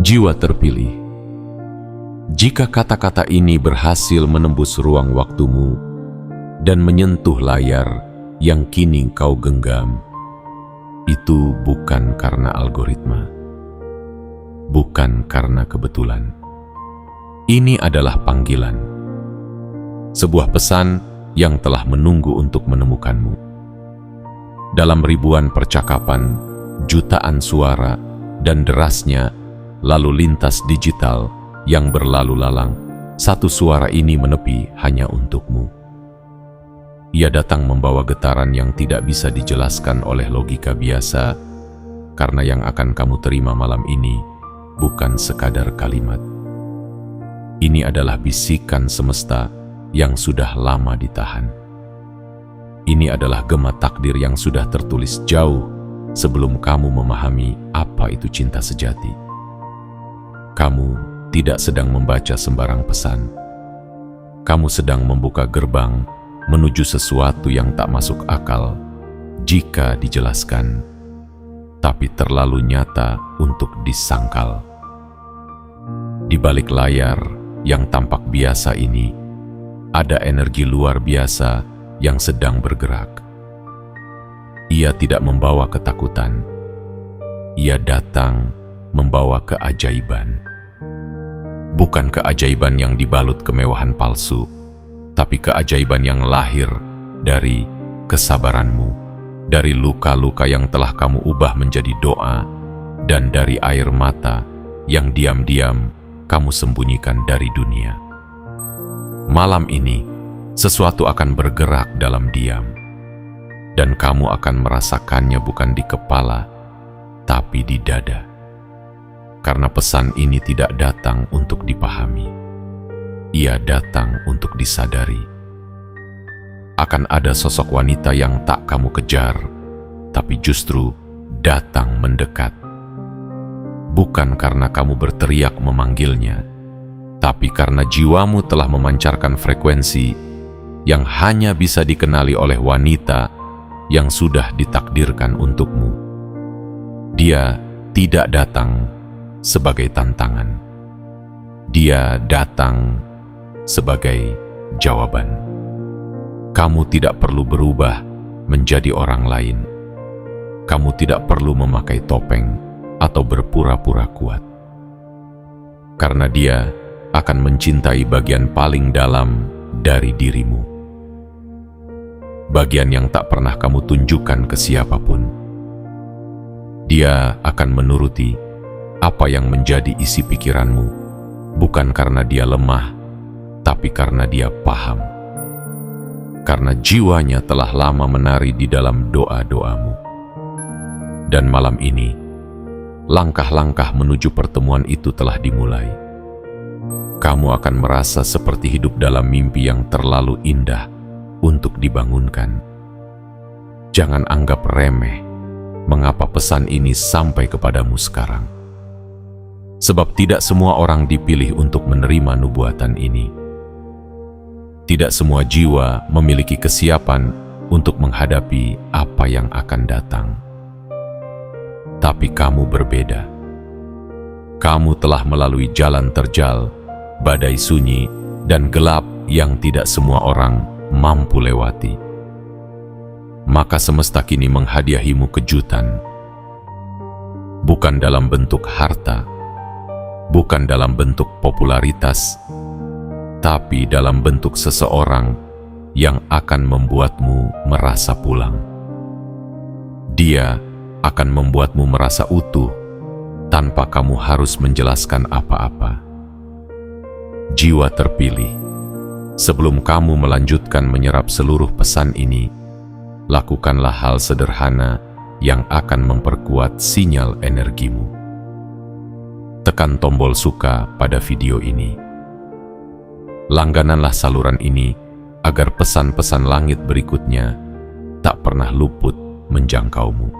Jiwa terpilih. Jika kata-kata ini berhasil menembus ruang waktumu dan menyentuh layar yang kini kau genggam, itu bukan karena algoritma, bukan karena kebetulan. Ini adalah panggilan, sebuah pesan yang telah menunggu untuk menemukanmu. Dalam ribuan percakapan, jutaan suara, dan derasnya lalu lintas digital yang berlalu lalang, satu suara ini menepi hanya untukmu. Ia datang membawa getaran yang tidak bisa dijelaskan oleh logika biasa, karena yang akan kamu terima malam ini bukan sekadar kalimat. Ini adalah bisikan semesta yang sudah lama ditahan. Ini adalah gema takdir yang sudah tertulis jauh sebelum kamu memahami apa itu cinta sejati. Kamu tidak sedang membaca sembarang pesan. Kamu sedang membuka gerbang menuju sesuatu yang tak masuk akal jika dijelaskan, tapi terlalu nyata untuk disangkal. Di balik layar yang tampak biasa ini, ada energi luar biasa yang sedang bergerak. Ia tidak membawa ketakutan. Ia datang membawa keajaiban. Bukan keajaiban yang dibalut kemewahan palsu, tapi keajaiban yang lahir dari kesabaranmu, dari luka-luka yang telah kamu ubah menjadi doa, dan dari air mata yang diam-diam kamu sembunyikan dari dunia. Malam ini, sesuatu akan bergerak dalam diam, dan kamu akan merasakannya bukan di kepala, tapi di dada. Karena pesan ini tidak datang untuk dipahami. Ia datang untuk disadari. Akan ada sosok wanita yang tak kamu kejar, tapi justru datang mendekat. Bukan karena kamu berteriak memanggilnya, tapi karena jiwamu telah memancarkan frekuensi yang hanya bisa dikenali oleh wanita yang sudah ditakdirkan untukmu. Dia tidak datang sebagai tantangan. Dia datang sebagai jawaban. Kamu tidak perlu berubah menjadi orang lain. Kamu tidak perlu memakai topeng atau berpura-pura kuat. Karena dia akan mencintai bagian paling dalam dari dirimu. Bagian yang tak pernah kamu tunjukkan ke siapapun. Dia akan menuruti apa yang menjadi isi pikiranmu, bukan karena dia lemah, tapi karena dia paham. Karena jiwanya telah lama menari di dalam doa-doamu. Dan malam ini, langkah-langkah menuju pertemuan itu telah dimulai. Kamu akan merasa seperti hidup dalam mimpi yang terlalu indah untuk dibangunkan. Jangan anggap remeh mengapa pesan ini sampai kepadamu sekarang. Sebab tidak semua orang dipilih untuk menerima nubuatan ini. Tidak semua jiwa memiliki kesiapan untuk menghadapi apa yang akan datang. Tapi kamu berbeda. Kamu telah melalui jalan terjal, badai sunyi, dan gelap yang tidak semua orang mampu lewati. Maka semesta kini menghadiahimu kejutan. Bukan dalam bentuk harta, bukan dalam bentuk popularitas, tapi dalam bentuk seseorang yang akan membuatmu merasa pulang. Dia akan membuatmu merasa utuh tanpa kamu harus menjelaskan apa-apa. Jiwa terpilih, sebelum kamu melanjutkan menyerap seluruh pesan ini, lakukanlah hal sederhana yang akan memperkuat sinyal energimu. Tekan tombol suka pada video ini. Langgananlah saluran ini agar pesan-pesan langit berikutnya tak pernah luput menjangkaumu.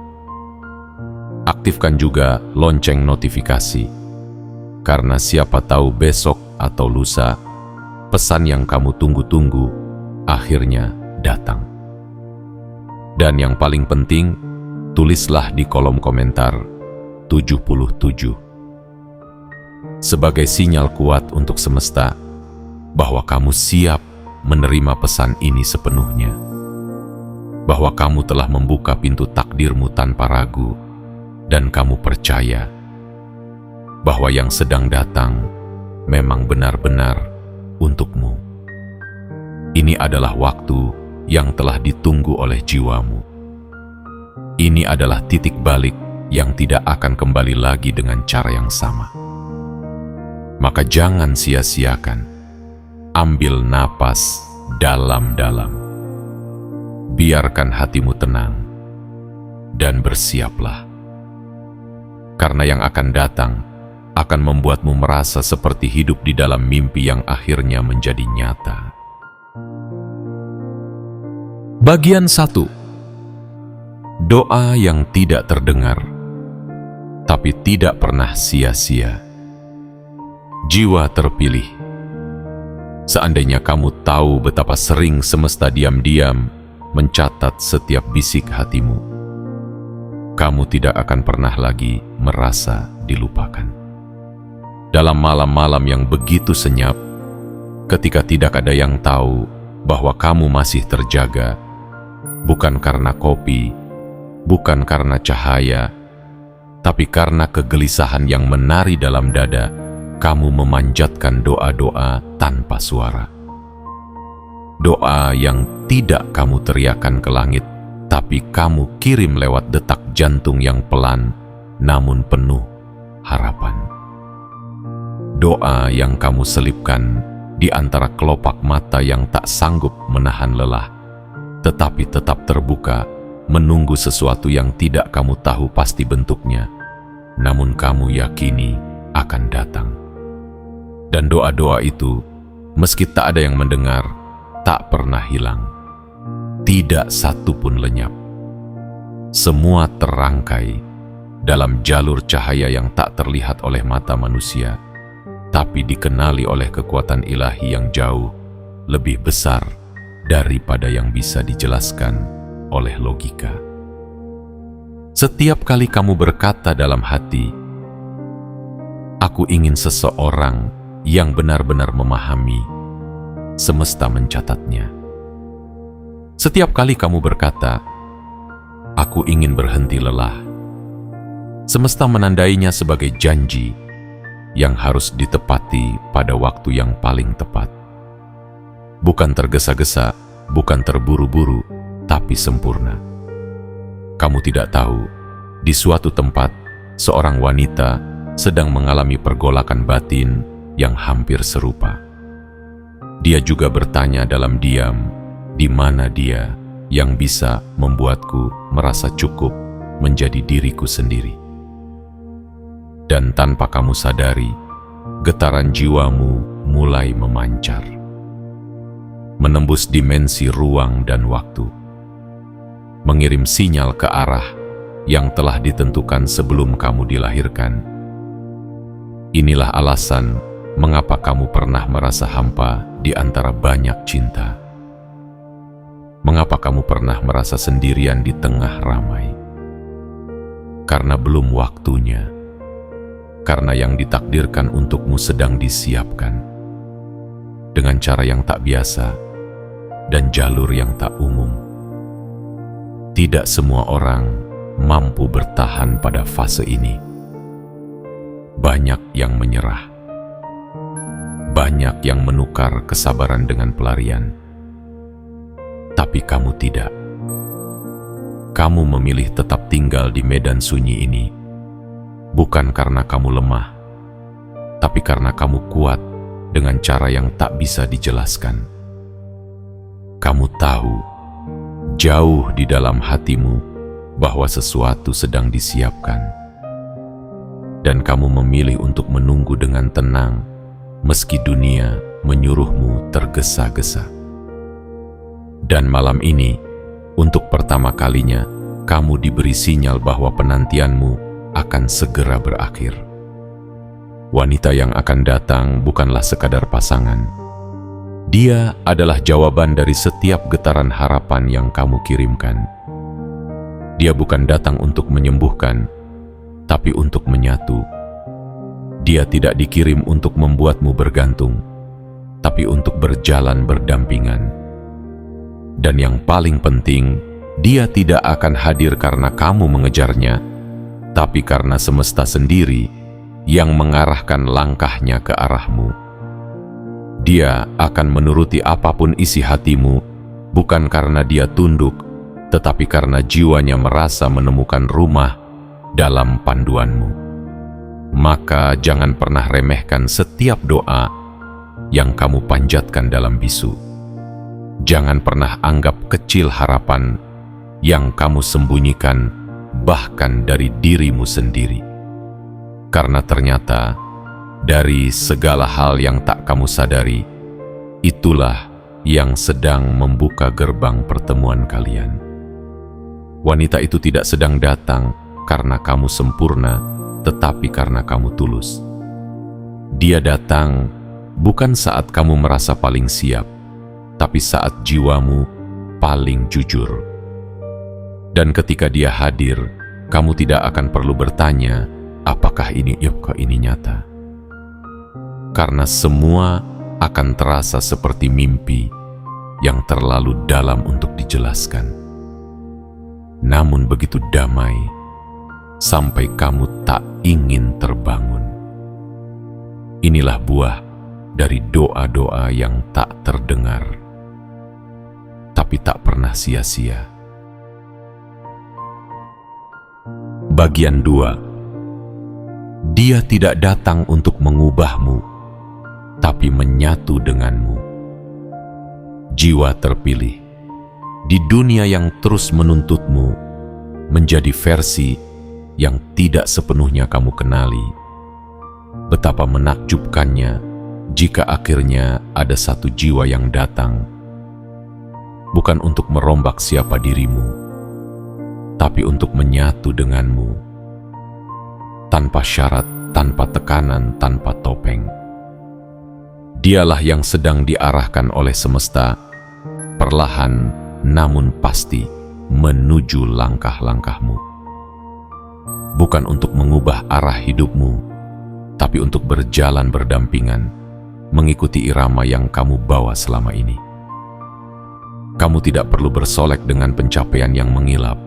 Aktifkan juga lonceng notifikasi, karena siapa tahu besok atau lusa, pesan yang kamu tunggu-tunggu akhirnya datang. Dan yang paling penting, tulislah di kolom komentar 77. sebagai sinyal kuat untuk semesta bahwa kamu siap menerima pesan ini sepenuhnya, bahwa kamu telah membuka pintu takdirmu tanpa ragu, dan kamu percaya bahwa yang sedang datang memang benar-benar untukmu. Ini adalah waktu yang telah ditunggu oleh jiwamu. Ini adalah titik balik yang tidak akan kembali lagi dengan cara yang sama. Maka jangan sia-siakan. Ambil napas dalam-dalam. Biarkan hatimu tenang dan bersiaplah. Karena yang akan datang akan membuatmu merasa seperti hidup di dalam mimpi yang akhirnya menjadi nyata. Bagian 1. Doa yang tidak terdengar, tapi tidak pernah sia-sia. Jiwa terpilih. Seandainya kamu tahu betapa sering semesta diam-diam mencatat setiap bisik hatimu, kamu tidak akan pernah lagi merasa dilupakan. Dalam malam-malam yang begitu senyap, ketika tidak ada yang tahu bahwa kamu masih terjaga, bukan karena kopi, bukan karena cahaya, tapi karena kegelisahan yang menari dalam dada, kamu memanjatkan doa-doa tanpa suara. Doa yang tidak kamu teriakan ke langit, tapi kamu kirim lewat detak jantung yang pelan, namun penuh harapan. Doa yang kamu selipkan di antara kelopak mata yang tak sanggup menahan lelah, tetapi tetap terbuka, menunggu sesuatu yang tidak kamu tahu pasti bentuknya, namun kamu yakini akan datang. Dan doa-doa itu, meski tak ada yang mendengar, tak pernah hilang. Tidak satu pun lenyap. Semua terangkai dalam jalur cahaya yang tak terlihat oleh mata manusia, tapi dikenali oleh kekuatan ilahi yang jauh lebih besar daripada yang bisa dijelaskan oleh logika. Setiap kali kamu berkata dalam hati, "Aku ingin seseorang yang benar-benar memahami," semesta mencatatnya. Setiap kali kamu berkata, "Aku ingin berhenti lelah," semesta menandainya sebagai janji yang harus ditepati pada waktu yang paling tepat. Bukan tergesa-gesa, bukan terburu-buru, tapi sempurna. Kamu tidak tahu, di suatu tempat, seorang wanita sedang mengalami pergolakan batin yang hampir serupa. Dia juga bertanya dalam diam, di mana dia yang bisa membuatku merasa cukup menjadi diriku sendiri. Dan tanpa kamu sadari, getaran jiwamu mulai memancar, menembus dimensi ruang dan waktu, mengirim sinyal ke arah yang telah ditentukan sebelum kamu dilahirkan. Inilah alasan mengapa kamu pernah merasa hampa di antara banyak cinta. Mengapa kamu pernah merasa sendirian di tengah ramai? Karena belum waktunya. Karena yang ditakdirkan untukmu sedang disiapkan. Dengan cara yang tak biasa dan jalur yang tak umum. Tidak semua orang mampu bertahan pada fase ini. Banyak yang menyerah. Banyak yang menukar kesabaran dengan pelarian. Tapi kamu tidak. Kamu memilih tetap tinggal di medan sunyi ini, bukan karena kamu lemah, tapi karena kamu kuat dengan cara yang tak bisa dijelaskan. Kamu tahu, jauh di dalam hatimu, bahwa sesuatu sedang disiapkan. Dan kamu memilih untuk menunggu dengan tenang, meski dunia menyuruhmu tergesa-gesa. Dan malam ini, untuk pertama kalinya, kamu diberi sinyal bahwa penantianmu akan segera berakhir. Wanita yang akan datang bukanlah sekadar pasangan. Dia adalah jawaban dari setiap getaran harapan yang kamu kirimkan. Dia bukan datang untuk menyembuhkan, tapi untuk menyatu. Dia tidak dikirim untuk membuatmu bergantung, tapi untuk berjalan berdampingan. Dan yang paling penting, Dia tidak akan hadir karena kamu mengejarnya, tapi karena semesta sendiri yang mengarahkan langkahnya ke arahmu. Dia akan menuruti apapun isi hatimu, bukan karena Dia tunduk, tetapi karena jiwanya merasa menemukan rumah dalam panduanmu. Maka jangan pernah remehkan setiap doa yang kamu panjatkan dalam bisu. Jangan pernah anggap kecil harapan yang kamu sembunyikan bahkan dari dirimu sendiri. Karena ternyata dari segala hal yang tak kamu sadari, itulah yang sedang membuka gerbang pertemuan kalian. Wanita itu tidak sedang datang karena kamu sempurna, tetapi karena kamu tulus. Dia datang bukan saat kamu merasa paling siap, tapi saat jiwamu paling jujur. Dan ketika Dia hadir, kamu tidak akan perlu bertanya, apakah ini nyata? Karena semua akan terasa seperti mimpi yang terlalu dalam untuk dijelaskan. Namun begitu damai, sampai kamu tak ingin terbangun. Inilah buah dari doa-doa yang tak terdengar, tapi tak pernah sia-sia. Bagian 2. Dia tidak datang untuk mengubahmu, tapi menyatu denganmu. Jiwa terpilih di dunia yang terus menuntutmu menjadi versi yang tidak sepenuhnya kamu kenali. Betapa menakjubkannya jika akhirnya ada satu jiwa yang datang, bukan untuk merombak siapa dirimu, tapi untuk menyatu denganmu, tanpa syarat, tanpa tekanan, tanpa topeng. Dialah yang sedang diarahkan oleh semesta, perlahan namun pasti menuju langkah-langkahmu. Bukan untuk mengubah arah hidupmu, tapi untuk berjalan berdampingan, mengikuti irama yang kamu bawa selama ini. Kamu tidak perlu bersolek dengan pencapaian yang mengilap.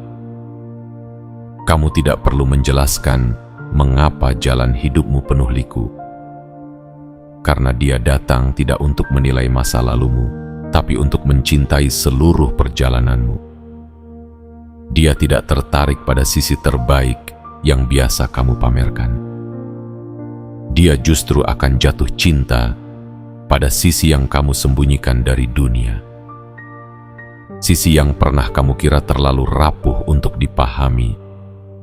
Kamu tidak perlu menjelaskan mengapa jalan hidupmu penuh liku. Karena Dia datang tidak untuk menilai masa lalumu, tapi untuk mencintai seluruh perjalananmu. Dia tidak tertarik pada sisi terbaik yang biasa kamu pamerkan. Dia justru akan jatuh cinta pada sisi yang kamu sembunyikan dari dunia. Sisi yang pernah kamu kira terlalu rapuh untuk dipahami,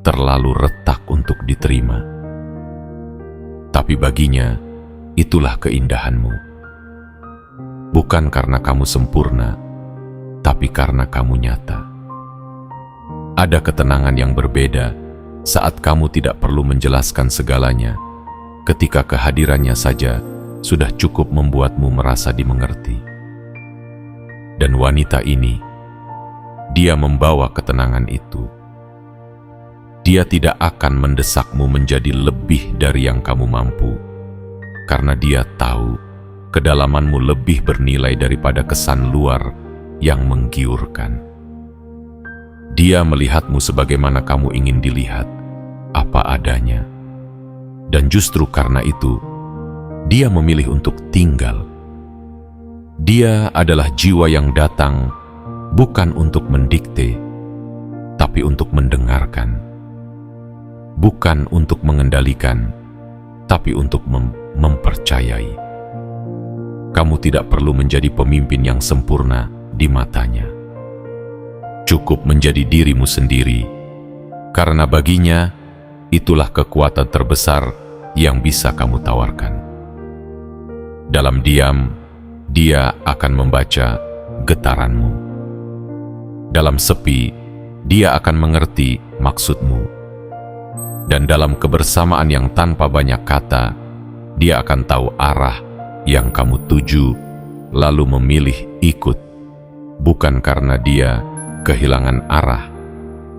terlalu retak untuk diterima. Tapi baginya, itulah keindahanmu. Bukan karena kamu sempurna, tapi karena kamu nyata. Ada ketenangan yang berbeda saat kamu tidak perlu menjelaskan segalanya, ketika kehadirannya saja sudah cukup membuatmu merasa dimengerti. Dan wanita ini, Dia membawa ketenangan itu. Dia tidak akan mendesakmu menjadi lebih dari yang kamu mampu, karena Dia tahu kedalamanmu lebih bernilai daripada kesan luar yang menggiurkan. Dia melihatmu sebagaimana kamu ingin dilihat, apa adanya. Dan justru karena itu, Dia memilih untuk tinggal. Dia adalah jiwa yang datang bukan untuk mendikte, tapi untuk mendengarkan. Bukan untuk mengendalikan, tapi untuk mempercayai. Kamu tidak perlu menjadi pemimpin yang sempurna di matanya. Cukup menjadi dirimu sendiri, karena baginya itulah kekuatan terbesar yang bisa kamu tawarkan. Dalam diam, Dia akan membaca getaranmu. Dalam sepi, Dia akan mengerti maksudmu. Dan dalam kebersamaan yang tanpa banyak kata, Dia akan tahu arah yang kamu tuju, lalu memilih ikut. Bukan karena Dia kehilangan arah,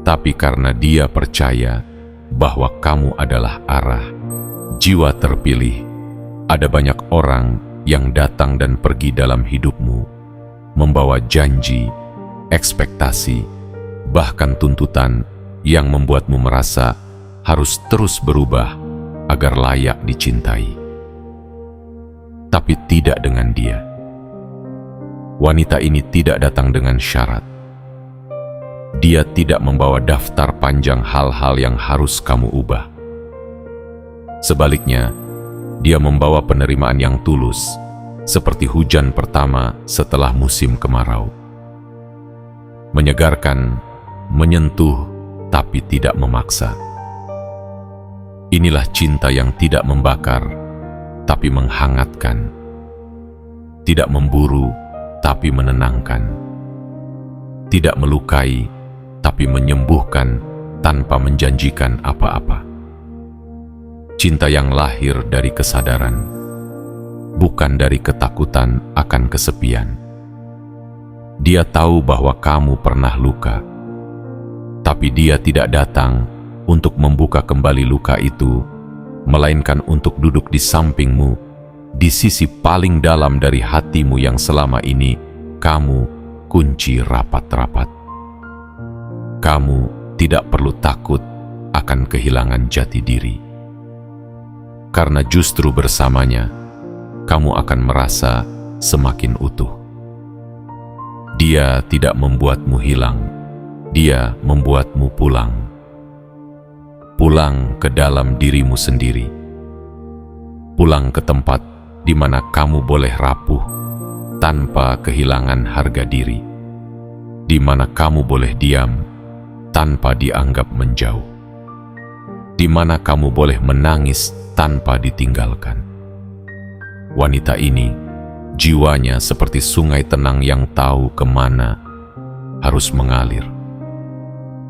tapi karena Dia percaya bahwa kamu adalah arah, Jiwa terpilih, ada banyak orang yang datang dan pergi dalam hidupmu, membawa janji, ekspektasi, bahkan tuntutan yang membuatmu merasa harus terus berubah agar layak dicintai. Tapi tidak dengan dia. Wanita ini tidak datang dengan syarat. Dia tidak membawa daftar panjang hal-hal yang harus kamu ubah. Sebaliknya, dia membawa penerimaan yang tulus, seperti hujan pertama setelah musim kemarau. Menyegarkan, menyentuh, tapi tidak memaksa. Inilah cinta yang tidak membakar, tapi menghangatkan. Tidak memburu, tapi menenangkan. Tidak melukai, tapi menyembuhkan tanpa menjanjikan apa-apa. Cinta yang lahir dari kesadaran, bukan dari ketakutan akan kesepian. Dia tahu bahwa kamu pernah luka, tapi dia tidak datang untuk membuka kembali luka itu, melainkan untuk duduk di sampingmu, di sisi paling dalam dari hatimu yang selama ini kamu kunci rapat-rapat. Kamu tidak perlu takut akan kehilangan jati diri. Karena justru bersamanya, kamu akan merasa semakin utuh. Dia tidak membuatmu hilang, dia membuatmu pulang. Pulang ke dalam dirimu sendiri. Pulang ke tempat di mana kamu boleh rapuh tanpa kehilangan harga diri. Di mana kamu boleh diam tanpa dianggap menjauh. Di mana kamu boleh menangis tanpa ditinggalkan. Wanita ini, jiwanya seperti sungai tenang yang tahu kemana harus mengalir.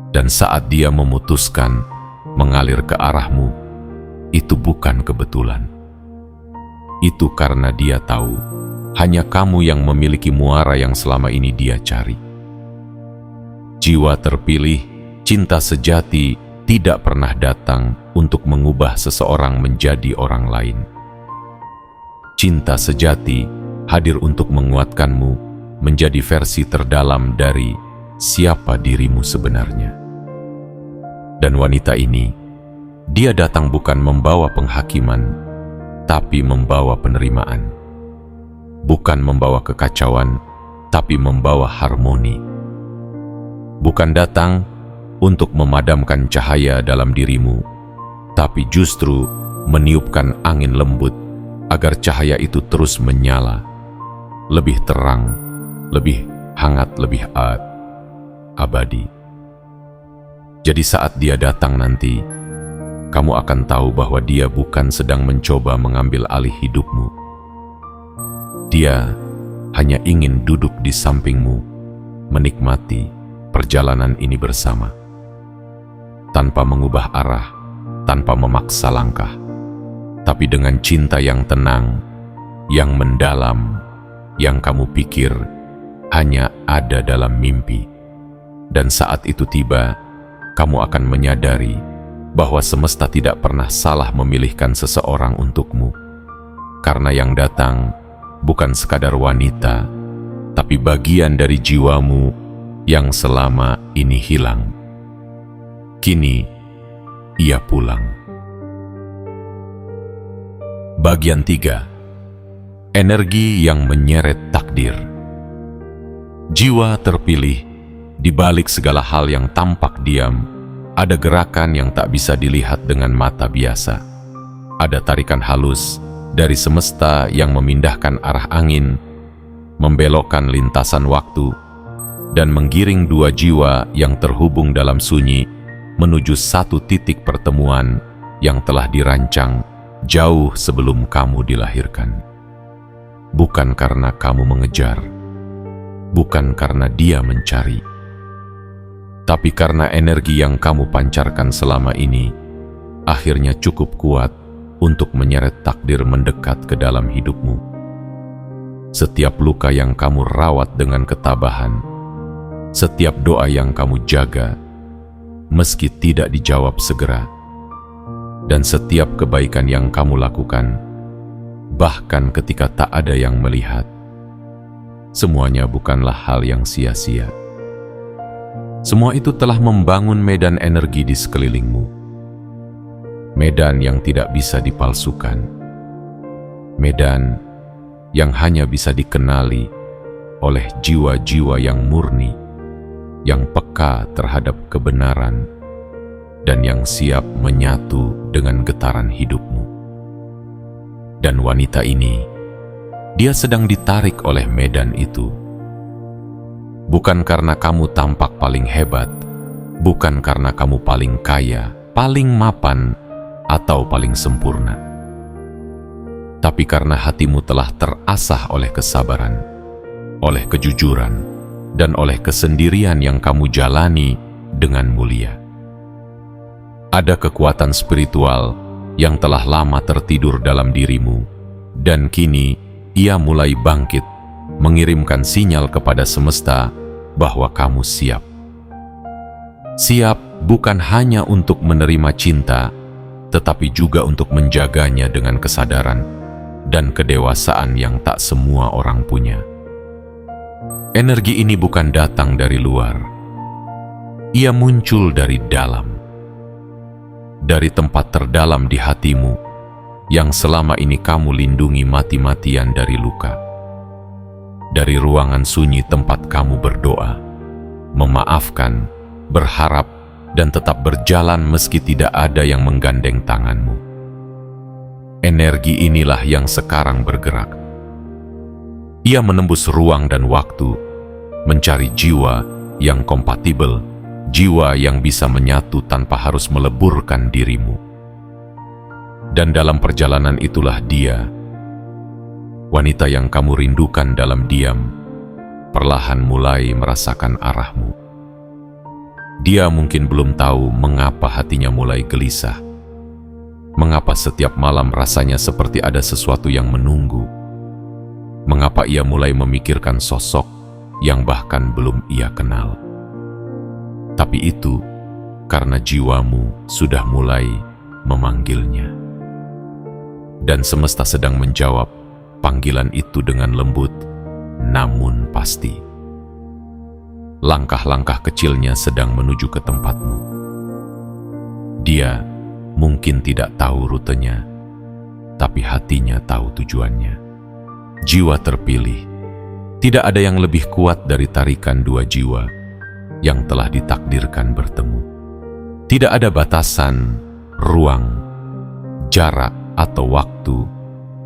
Dan saat dia memutuskan mengalir ke arahmu, itu bukan kebetulan. Itu karena dia tahu, hanya kamu yang memiliki muara yang selama ini dia cari. Jiwa terpilih, cinta sejati, tidak pernah datang untuk mengubah seseorang menjadi orang lain. Cinta sejati hadir untuk menguatkanmu menjadi versi terdalam dari siapa dirimu sebenarnya. Dan wanita ini, dia datang bukan membawa penghakiman, tapi membawa penerimaan. Bukan membawa kekacauan, tapi membawa harmoni. Bukan datang untuk memadamkan cahaya dalam dirimu, tapi justru meniupkan angin lembut agar cahaya itu terus menyala, lebih terang, lebih hangat, lebih abadi. Jadi saat dia datang nanti, kamu akan tahu bahwa dia bukan sedang mencoba mengambil alih hidupmu. Dia hanya ingin duduk di sampingmu, menikmati perjalanan ini bersama. Tanpa mengubah arah, tanpa memaksa langkah, tapi dengan cinta yang tenang, yang mendalam, yang kamu pikir hanya ada dalam mimpi. Dan saat itu tiba, kamu akan menyadari bahwa semesta tidak pernah salah memilihkan seseorang untukmu. Karena yang datang bukan sekadar wanita, tapi bagian dari jiwamu yang selama ini hilang. Kini, ia pulang. Bagian 3. Energi yang menyeret takdir. Jiwa terpilih, di balik segala hal yang tampak diam, ada gerakan yang tak bisa dilihat dengan mata biasa. Ada tarikan halus dari semesta yang memindahkan arah angin, membelokkan lintasan waktu, dan menggiring dua jiwa yang terhubung dalam sunyi menuju satu titik pertemuan yang telah dirancang jauh sebelum kamu dilahirkan. Bukan karena kamu mengejar, bukan karena dia mencari, tapi karena energi yang kamu pancarkan selama ini akhirnya cukup kuat untuk menyeret takdir mendekat ke dalam hidupmu. Setiap luka yang kamu rawat dengan ketabahan, setiap doa yang kamu jaga, meski tidak dijawab segera, Dan setiap kebaikan yang kamu lakukan, bahkan ketika tak ada yang melihat, semuanya bukanlah hal yang sia-sia. Semua itu telah membangun medan energi di sekelilingmu. Medan yang tidak bisa dipalsukan. Medan yang hanya bisa dikenali oleh jiwa-jiwa yang murni, yang peka terhadap kebenaran, dan yang siap menyatu dengan getaran hidupmu. Dan wanita ini, dia sedang ditarik oleh medan itu. Bukan karena kamu tampak paling hebat, bukan karena kamu paling kaya, paling mapan, atau paling sempurna. Tapi karena hatimu telah terasah oleh kesabaran, oleh kejujuran, dan oleh kesendirian yang kamu jalani dengan mulia. Ada kekuatan spiritual yang telah lama tertidur dalam dirimu, dan kini ia mulai bangkit, mengirimkan sinyal kepada semesta bahwa kamu siap. Siap bukan hanya untuk menerima cinta, tetapi juga untuk menjaganya dengan kesadaran dan kedewasaan yang tak semua orang punya. Energi ini bukan datang dari luar. Ia muncul dari dalam. Dari tempat terdalam di hatimu yang selama ini kamu lindungi mati-matian dari luka. Dari ruangan sunyi tempat kamu berdoa, memaafkan, berharap, dan tetap berjalan meski tidak ada yang menggandeng tanganmu. Energi inilah yang sekarang bergerak. Ia menembus ruang dan waktu, mencari jiwa yang kompatibel, jiwa yang bisa menyatu tanpa harus meleburkan dirimu. Dan dalam perjalanan itulah dia, wanita yang kamu rindukan dalam diam, perlahan mulai merasakan arahmu. Dia mungkin belum tahu mengapa hatinya mulai gelisah, mengapa setiap malam rasanya seperti ada sesuatu yang menunggu, mengapa ia mulai memikirkan sosok yang bahkan belum ia kenal. Tapi itu karena jiwamu sudah mulai memanggilnya. Dan semesta sedang menjawab panggilan itu dengan lembut, namun pasti. Langkah-langkah kecilnya sedang menuju ke tempatmu. Dia mungkin tidak tahu rutenya, tapi hatinya tahu tujuannya. Jiwa terpilih. Tidak ada yang lebih kuat dari tarikan dua jiwa yang telah ditakdirkan bertemu. Tidak ada batasan, ruang, jarak, atau waktu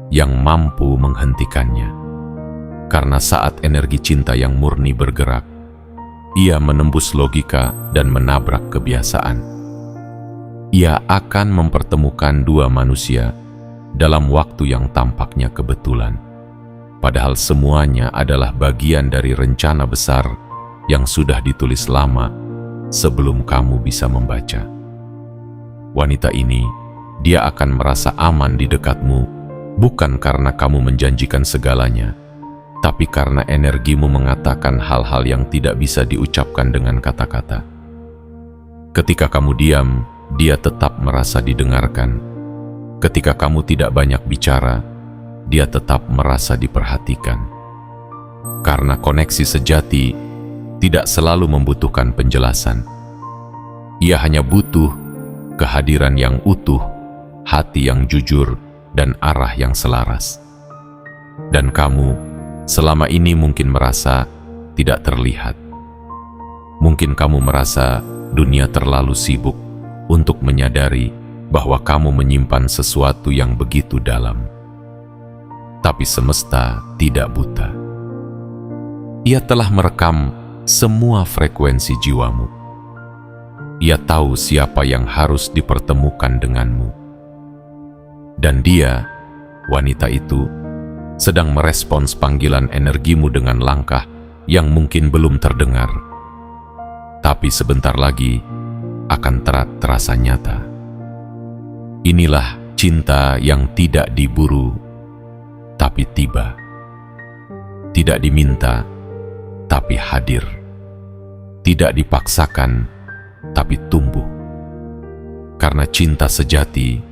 yang mampu menghentikannya. Karena saat energi cinta yang murni bergerak, ia menembus logika dan menabrak kebiasaan. Ia akan mempertemukan dua manusia dalam waktu yang tampaknya kebetulan. Padahal semuanya adalah bagian dari rencana besar yang sudah ditulis lama sebelum kamu bisa membaca. Wanita ini, dia akan merasa aman di dekatmu, bukan karena kamu menjanjikan segalanya, tapi karena energimu mengatakan hal-hal yang tidak bisa diucapkan dengan kata-kata. Ketika kamu diam, dia tetap merasa didengarkan. Ketika kamu tidak banyak bicara, dia tetap merasa diperhatikan. Karena koneksi sejati tidak selalu membutuhkan penjelasan. Ia hanya butuh kehadiran yang utuh, hati yang jujur, dan arah yang selaras. Dan kamu selama ini mungkin merasa tidak terlihat. Mungkin kamu merasa dunia terlalu sibuk untuk menyadari bahwa kamu menyimpan sesuatu yang begitu dalam. Tapi semesta tidak buta. Ia telah merekam semua frekuensi jiwamu. Ia tahu siapa yang harus dipertemukan denganmu. Dan dia, wanita itu, sedang merespons panggilan energimu dengan langkah yang mungkin belum terdengar. Tapi sebentar lagi akan terasa nyata. Inilah cinta yang tidak diburu, tapi tiba. Tidak diminta, tapi hadir. Tidak dipaksakan, tapi tumbuh. Karena cinta sejati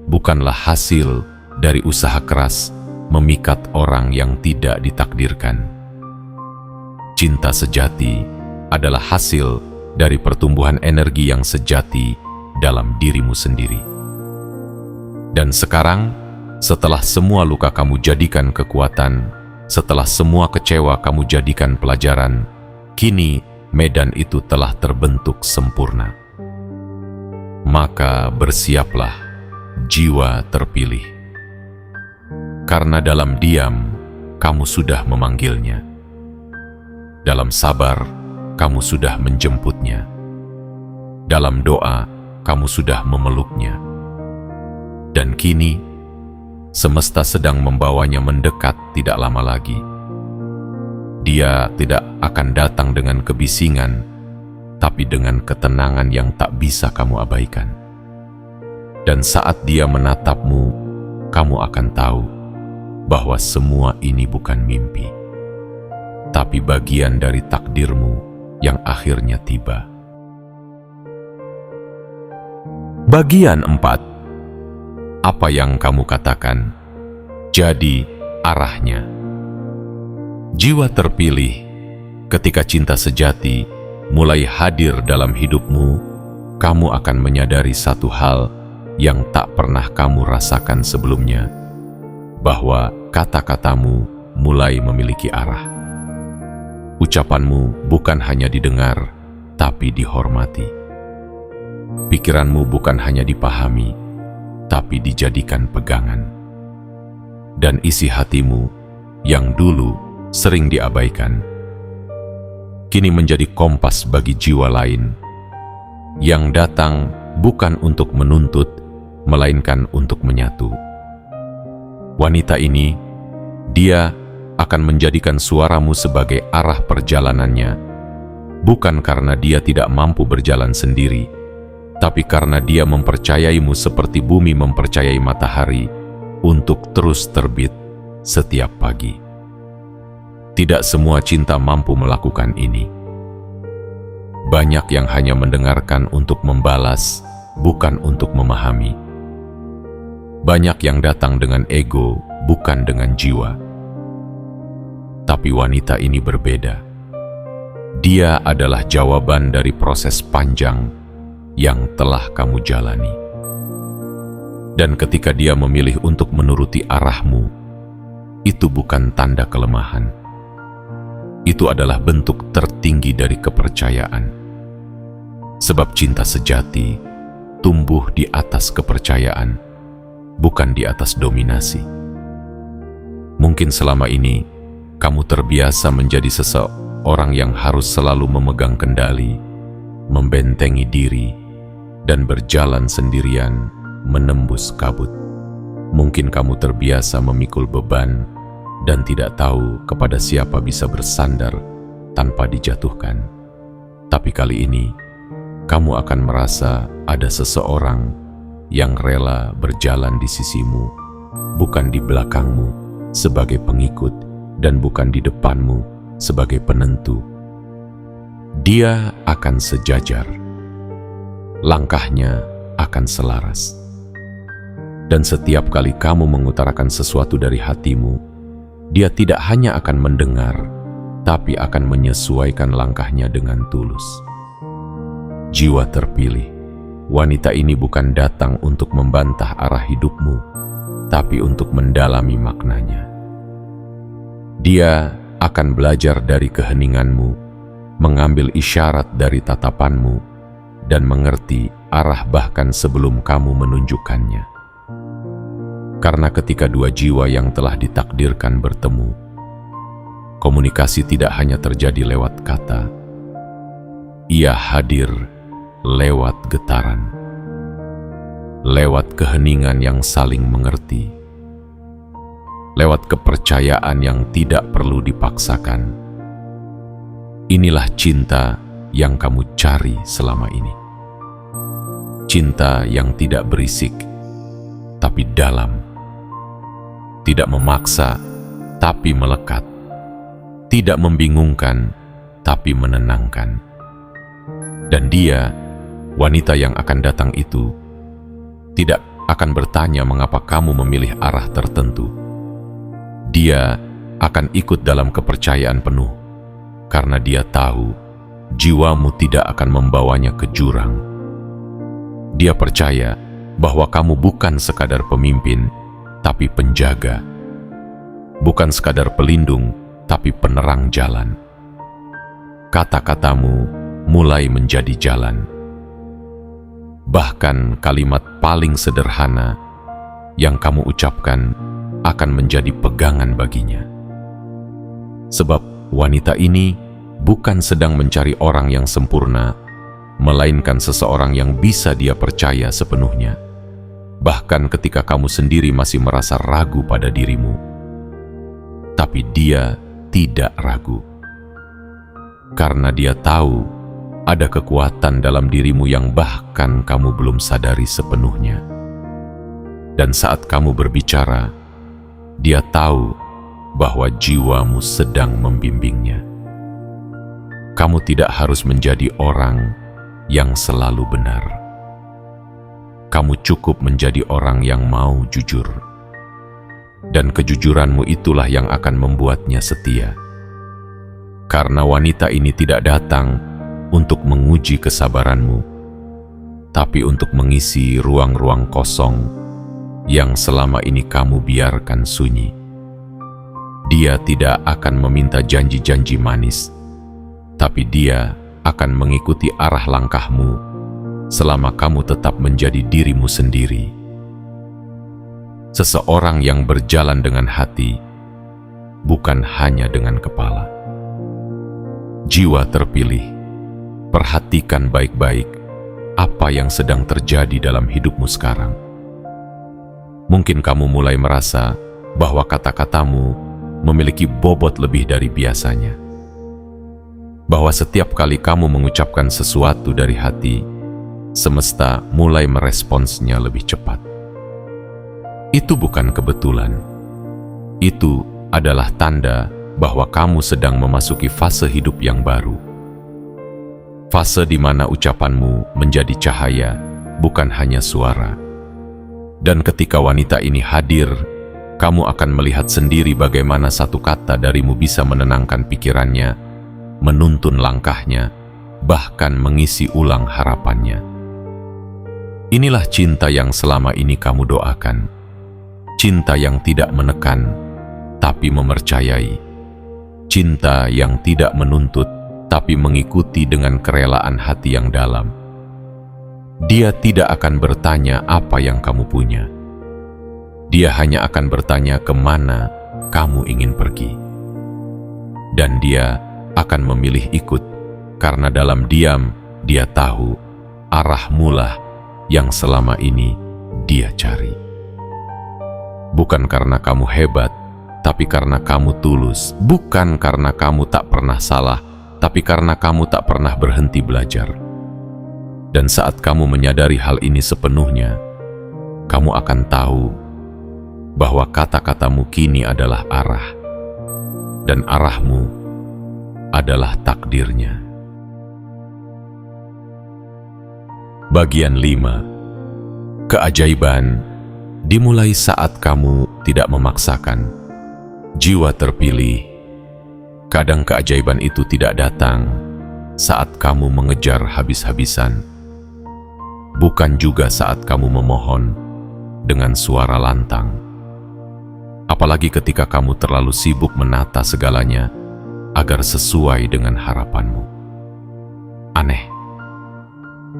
bukanlah hasil dari usaha keras memikat orang yang tidak ditakdirkan. Cinta sejati adalah hasil dari pertumbuhan energi yang sejati dalam dirimu sendiri. Dan sekarang, setelah semua luka kamu jadikan kekuatan, setelah semua kecewa kamu jadikan pelajaran, kini medan itu telah terbentuk sempurna. Maka bersiaplah, jiwa terpilih. Karena dalam diam, kamu sudah memanggilnya. Dalam sabar, kamu sudah menjemputnya. Dalam doa, kamu sudah memeluknya. Dan kini, semesta sedang membawanya mendekat tidak lama lagi. Dia tidak akan datang dengan kebisingan, tapi dengan ketenangan yang tak bisa kamu abaikan. Dan saat dia menatapmu, kamu akan tahu bahwa semua ini bukan mimpi, tapi bagian dari takdirmu yang akhirnya tiba. Bagian 4. Apa yang kamu katakan, jadi arahnya. Jiwa terpilih, ketika cinta sejati mulai hadir dalam hidupmu, kamu akan menyadari satu hal yang tak pernah kamu rasakan sebelumnya, bahwa kata-katamu mulai memiliki arah. Ucapanmu bukan hanya didengar, tapi dihormati. Pikiranmu bukan hanya dipahami, tapi dijadikan pegangan. Dan isi hatimu yang dulu sering diabaikan, kini menjadi kompas bagi jiwa lain yang datang bukan untuk menuntut, melainkan untuk menyatu. Wanita ini, dia akan menjadikan suaramu sebagai arah perjalanannya, bukan karena dia tidak mampu berjalan sendiri, tapi karena dia mempercayaimu seperti bumi mempercayai matahari untuk terus terbit setiap pagi. Tidak semua cinta mampu melakukan ini. Banyak yang hanya mendengarkan untuk membalas, bukan untuk memahami. Banyak yang datang dengan ego, bukan dengan jiwa. Tapi wanita ini berbeda. Dia adalah jawaban dari proses panjang yang telah kamu jalani. Dan ketika dia memilih untuk menuruti arahmu, itu bukan tanda kelemahan. Itu adalah bentuk tertinggi dari kepercayaan. Sebab cinta sejati tumbuh di atas kepercayaan, bukan di atas dominasi. Mungkin selama ini kamu terbiasa menjadi seseorang yang harus selalu memegang kendali, membentengi diri, dan berjalan sendirian menembus kabut. Mungkin kamu terbiasa memikul beban dan tidak tahu kepada siapa bisa bersandar tanpa dijatuhkan. Tapi kali ini, kamu akan merasa ada seseorang yang rela berjalan di sisimu, bukan di belakangmu sebagai pengikut, dan bukan di depanmu sebagai penentu. Dia akan sejajar, langkahnya akan selaras. Dan setiap kali kamu mengutarakan sesuatu dari hatimu, dia tidak hanya akan mendengar, tapi akan menyesuaikan langkahnya dengan tulus. Jiwa terpilih, wanita ini bukan datang untuk membantah arah hidupmu, tapi untuk mendalami maknanya. Dia akan belajar dari keheninganmu, mengambil isyarat dari tatapanmu, dan mengerti arah bahkan sebelum kamu menunjukkannya. Karena ketika dua jiwa yang telah ditakdirkan bertemu, komunikasi tidak hanya terjadi lewat kata, ia hadir lewat getaran, lewat keheningan yang saling mengerti, lewat kepercayaan yang tidak perlu dipaksakan. Inilah cinta yang kamu cari selama ini. Cinta yang tidak berisik, tapi dalam. Tidak memaksa, tapi melekat. Tidak membingungkan, tapi menenangkan. Dan dia, wanita yang akan datang itu, tidak akan bertanya mengapa kamu memilih arah tertentu. Dia akan ikut dalam kepercayaan penuh, karena dia tahu jiwamu tidak akan membawanya ke jurang. Dia percaya bahwa kamu bukan sekadar pemimpin, tapi penjaga. Bukan sekadar pelindung, tapi penerang jalan. Kata-katamu mulai menjadi jalan. Bahkan kalimat paling sederhana yang kamu ucapkan akan menjadi pegangan baginya. Sebab wanita ini bukan sedang mencari orang yang sempurna, melainkan seseorang yang bisa dia percaya sepenuhnya. Bahkan ketika kamu sendiri masih merasa ragu pada dirimu. Tapi dia tidak ragu. Karena dia tahu ada kekuatan dalam dirimu yang bahkan kamu belum sadari sepenuhnya. Dan saat kamu berbicara, dia tahu bahwa jiwamu sedang membimbingnya. Kamu tidak harus menjadi orang yang selalu benar. Kamu cukup menjadi orang yang mau jujur. Dan kejujuranmu itulah yang akan membuatnya setia. Karena wanita ini tidak datang untuk menguji kesabaranmu, tapi untuk mengisi ruang-ruang kosong yang selama ini kamu biarkan sunyi. Dia tidak akan meminta janji-janji manis, tapi dia akan mengikuti arah langkahmu selama kamu tetap menjadi dirimu sendiri. Seseorang yang berjalan dengan hati, bukan hanya dengan kepala. Jiwa terpilih, perhatikan baik-baik apa yang sedang terjadi dalam hidupmu sekarang. Mungkin kamu mulai merasa bahwa kata-katamu memiliki bobot lebih dari biasanya. Bahwa setiap kali kamu mengucapkan sesuatu dari hati, semesta mulai meresponsnya lebih cepat. Itu bukan kebetulan. Itu adalah tanda bahwa kamu sedang memasuki fase hidup yang baru. Fase di mana ucapanmu menjadi cahaya, bukan hanya suara. Dan ketika wanita ini hadir, kamu akan melihat sendiri bagaimana satu kata darimu bisa menenangkan pikirannya, menuntun langkahnya, bahkan mengisi ulang harapannya. Inilah cinta yang selama ini kamu doakan. Cinta yang tidak menekan, tapi mempercayai. Cinta yang tidak menuntut, tapi mengikuti dengan kerelaan hati yang dalam. Dia tidak akan bertanya apa yang kamu punya. Dia hanya akan bertanya kemana kamu ingin pergi. Dan dia akan memilih ikut, karena dalam diam dia tahu arah mula yang selama ini dia cari. Bukan karena kamu hebat, tapi karena kamu tulus. Bukan karena kamu tak pernah salah, tapi karena kamu tak pernah berhenti belajar. Dan saat kamu menyadari hal ini sepenuhnya, kamu akan tahu bahwa kata-katamu kini adalah arah, dan arahmu adalah takdirnya. Bagian 5. Keajaiban dimulai saat kamu tidak memaksakan. Jiwa terpilih. Kadang keajaiban itu tidak datang saat kamu mengejar habis-habisan. Bukan juga saat kamu memohon dengan suara lantang. Apalagi ketika kamu terlalu sibuk menata segalanya agar sesuai dengan harapanmu. Aneh.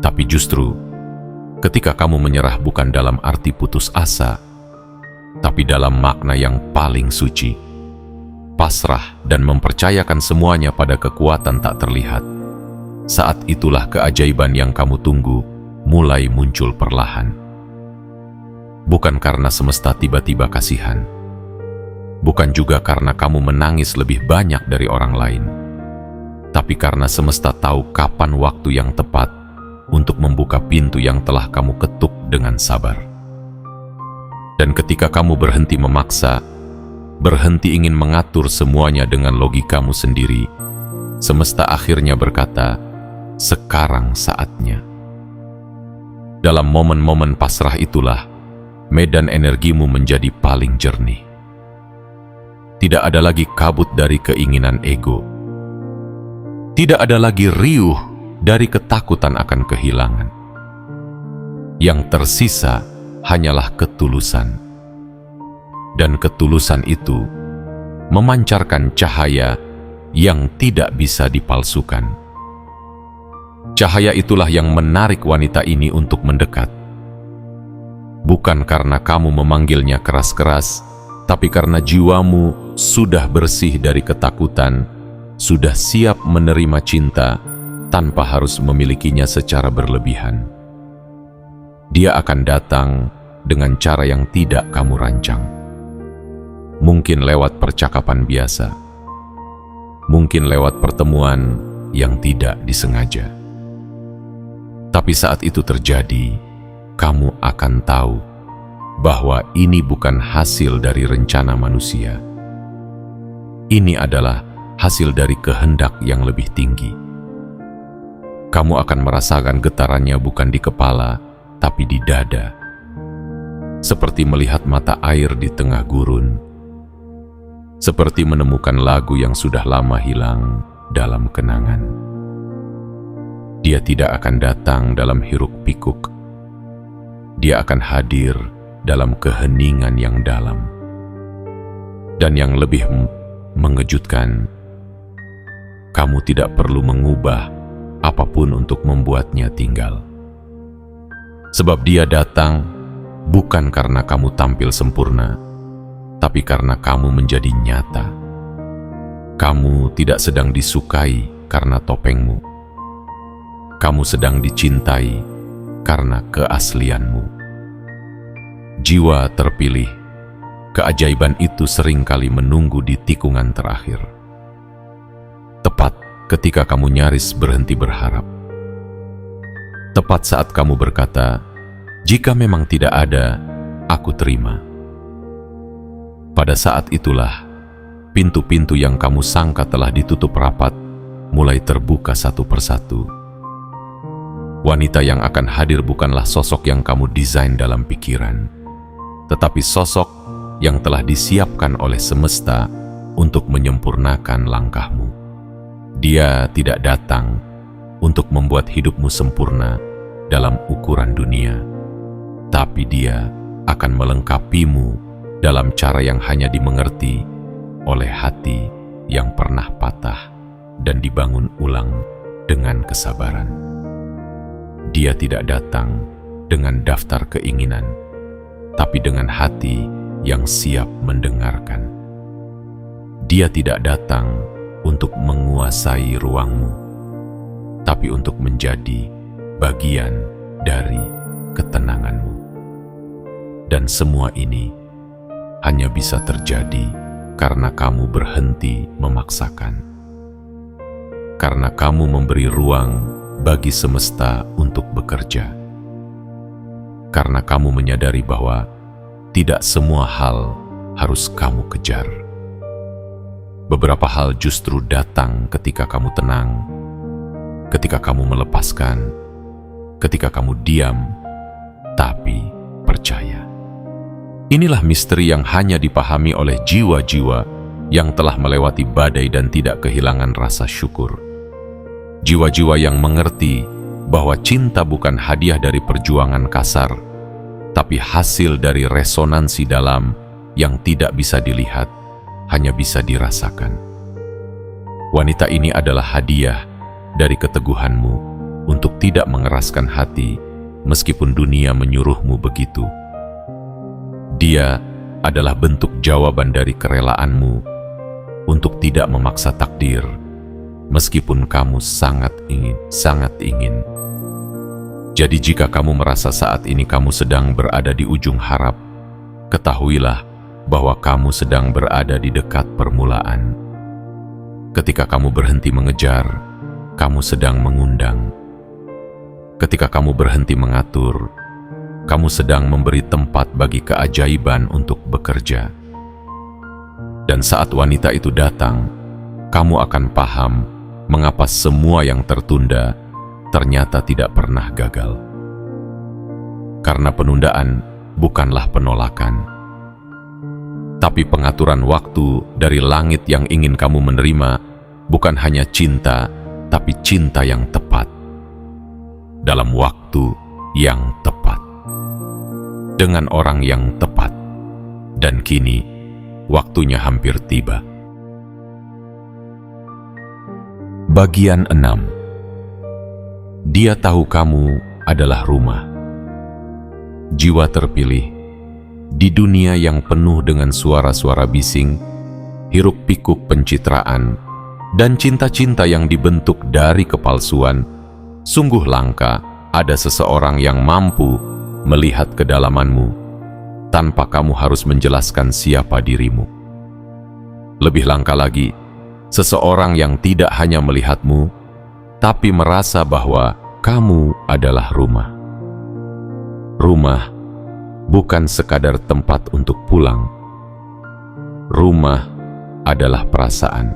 Tapi justru ketika kamu menyerah bukan dalam arti putus asa, tapi dalam makna yang paling suci, pasrah dan mempercayakan semuanya pada kekuatan tak terlihat, saat itulah keajaiban yang kamu tunggu mulai muncul perlahan. Bukan karena semesta tiba-tiba kasihan, bukan juga karena kamu menangis lebih banyak dari orang lain, tapi karena semesta tahu kapan waktu yang tepat untuk membuka pintu yang telah kamu ketuk dengan sabar. Dan ketika kamu berhenti memaksa, berhenti ingin mengatur semuanya dengan logikamu sendiri, semesta akhirnya berkata, sekarang saatnya. Dalam momen-momen pasrah itulah medan energimu menjadi paling jernih. Tidak ada lagi kabut dari keinginan ego. Tidak ada lagi riuh dari ketakutan akan kehilangan. Yang tersisa hanyalah ketulusan. Dan ketulusan itu memancarkan cahaya yang tidak bisa dipalsukan. Cahaya itulah yang menarik wanita ini untuk mendekat. Bukan karena kamu memanggilnya keras-keras, tapi karena jiwamu sudah bersih dari ketakutan, sudah siap menerima cinta tanpa harus memilikinya secara berlebihan. Dia akan datang dengan cara yang tidak kamu rancang. Mungkin lewat percakapan biasa, mungkin lewat pertemuan yang tidak disengaja. Tapi saat itu terjadi, kamu akan tahu bahwa ini bukan hasil dari rencana manusia. Ini adalah hasil dari kehendak yang lebih tinggi. Kamu akan merasakan getarannya bukan di kepala, tapi di dada. Seperti melihat mata air di tengah gurun. Seperti menemukan lagu yang sudah lama hilang dalam kenangan. Dia tidak akan datang dalam hiruk-pikuk. Dia akan hadir dalam keheningan yang dalam. Dan yang lebih mengejutkan, kamu tidak perlu mengubah apapun untuk membuatnya tinggal. Sebab dia datang bukan karena kamu tampil sempurna, tapi karena kamu menjadi nyata. Kamu tidak sedang disukai karena topengmu. Kamu sedang dicintai karena keaslianmu. Jiwa terpilih, keajaiban itu seringkali menunggu di tikungan terakhir. Tepat ketika kamu nyaris berhenti berharap. Tepat saat kamu berkata, "Jika memang tidak ada, aku terima." Pada saat itulah, pintu-pintu yang kamu sangka telah ditutup rapat mulai terbuka satu persatu. Wanita yang akan hadir bukanlah sosok yang kamu desain dalam pikiran, tetapi sosok yang telah disiapkan oleh semesta untuk menyempurnakan langkahmu. Dia tidak datang untuk membuat hidupmu sempurna dalam ukuran dunia, tapi dia akan melengkapimu dalam cara yang hanya dimengerti oleh hati yang pernah patah dan dibangun ulang dengan kesabaran. Dia tidak datang dengan daftar keinginan, tapi dengan hati yang siap mendengarkan. Dia tidak datang untuk menguasai ruangmu, tapi untuk menjadi bagian dari ketenanganmu. Dan semua ini hanya bisa terjadi karena kamu berhenti memaksakan. Karena kamu memberi ruang bagi semesta untuk bekerja. Karena kamu menyadari bahwa tidak semua hal harus kamu kejar. Beberapa hal justru datang ketika kamu tenang, ketika kamu melepaskan, ketika kamu diam, tapi percaya. Inilah misteri yang hanya dipahami oleh jiwa-jiwa yang telah melewati badai dan tidak kehilangan rasa syukur. Jiwa-jiwa yang mengerti bahwa cinta bukan hadiah dari perjuangan kasar, tapi hasil dari resonansi dalam yang tidak bisa dilihat, hanya bisa dirasakan. Wanita ini adalah hadiah dari keteguhanmu untuk tidak mengeraskan hati meskipun dunia menyuruhmu begitu. Dia adalah bentuk jawaban dari kerelaanmu untuk tidak memaksa takdir meskipun kamu sangat ingin. Jadi jika kamu merasa saat ini kamu sedang berada di ujung harap, ketahuilah bahwa kamu sedang berada di dekat permulaan. Ketika kamu berhenti mengejar, kamu sedang mengundang. Ketika kamu berhenti mengatur, kamu sedang memberi tempat bagi keajaiban untuk bekerja. Dan saat wanita itu datang, kamu akan paham mengapa semua yang tertunda ternyata tidak pernah gagal. Karena penundaan bukanlah penolakan, tapi pengaturan waktu dari langit yang ingin kamu menerima bukan hanya cinta, tapi cinta yang tepat, dalam waktu yang tepat, dengan orang yang tepat, dan kini waktunya hampir tiba. Bagian 6. Dia tahu kamu adalah rumah. Jiwa terpilih di dunia yang penuh dengan suara-suara bising, hiruk-pikuk pencitraan, dan cinta-cinta yang dibentuk dari kepalsuan. Sungguh langka ada seseorang yang mampu melihat kedalamanmu tanpa kamu harus menjelaskan siapa dirimu. Lebih langka lagi, seseorang yang tidak hanya melihatmu, tapi merasa bahwa kamu adalah rumah. Rumah bukan sekadar tempat untuk pulang. Rumah adalah perasaan.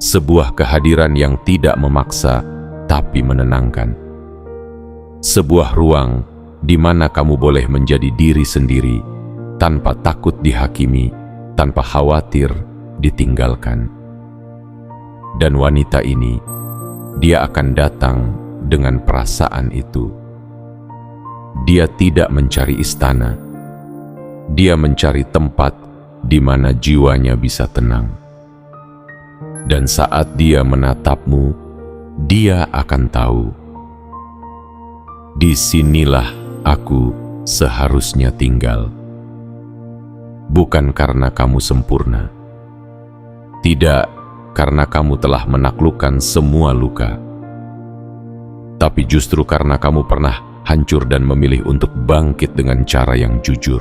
Sebuah kehadiran yang tidak memaksa, tapi menenangkan. Sebuah ruang di mana kamu boleh menjadi diri sendiri, tanpa takut dihakimi, tanpa khawatir ditinggalkan. Dan wanita ini, dia akan datang dengan perasaan itu. Dia tidak mencari istana, dia mencari tempat di mana jiwanya bisa tenang. Dan saat dia menatapmu, dia akan tahu, disinilah aku seharusnya tinggal. Bukan karena kamu sempurna, tidak karena kamu telah menaklukkan semua luka, tapi justru karena kamu pernah hancur dan memilih untuk bangkit dengan cara yang jujur.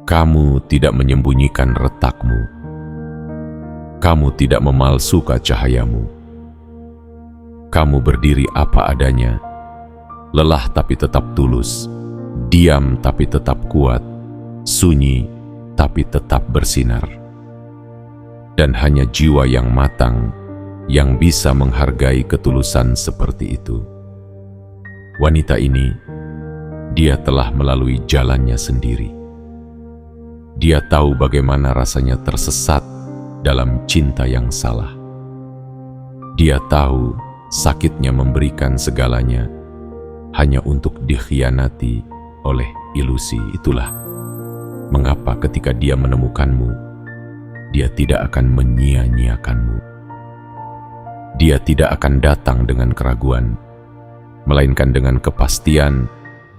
Kamu tidak menyembunyikan retakmu. Kamu tidak memalsukan cahayamu. Kamu berdiri apa adanya, lelah tapi tetap tulus, diam tapi tetap kuat, sunyi tapi tetap bersinar. Dan hanya jiwa yang matang yang bisa menghargai ketulusan seperti itu. Wanita ini, dia telah melalui jalannya sendiri. Dia tahu bagaimana rasanya tersesat dalam cinta yang salah. Dia tahu sakitnya memberikan segalanya hanya untuk dikhianati oleh ilusi. Itulah mengapa ketika dia menemukanmu, dia tidak akan menyia-nyiakanmu. Dia tidak akan datang dengan keraguan, melainkan dengan kepastian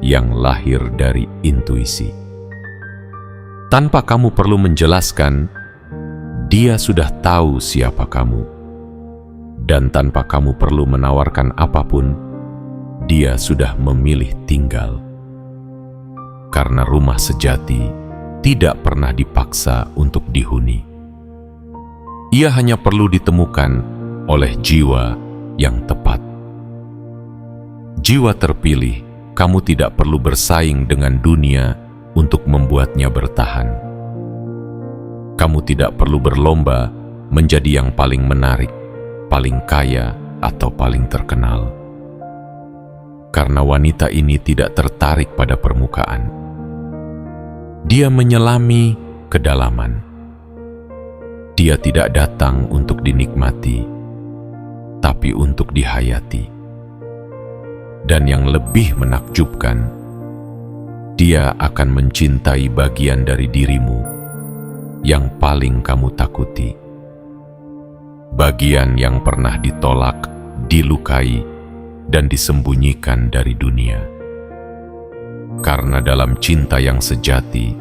yang lahir dari intuisi. Tanpa kamu perlu menjelaskan, dia sudah tahu siapa kamu. Dan tanpa kamu perlu menawarkan apapun, dia sudah memilih tinggal. Karena rumah sejati tidak pernah dipaksa untuk dihuni. Ia hanya perlu ditemukan oleh jiwa yang tepat. Jiwa terpilih, kamu tidak perlu bersaing dengan dunia untuk membuatnya bertahan. Kamu tidak perlu berlomba menjadi yang paling menarik, paling kaya, atau paling terkenal. Karena wanita ini tidak tertarik pada permukaan. Dia menyelami kedalaman. Dia tidak datang untuk dinikmati, tapi untuk dihayati. Dan yang lebih menakjubkan, dia akan mencintai bagian dari dirimu yang paling kamu takuti. Bagian yang pernah ditolak, dilukai, dan disembunyikan dari dunia. Karena dalam cinta yang sejati,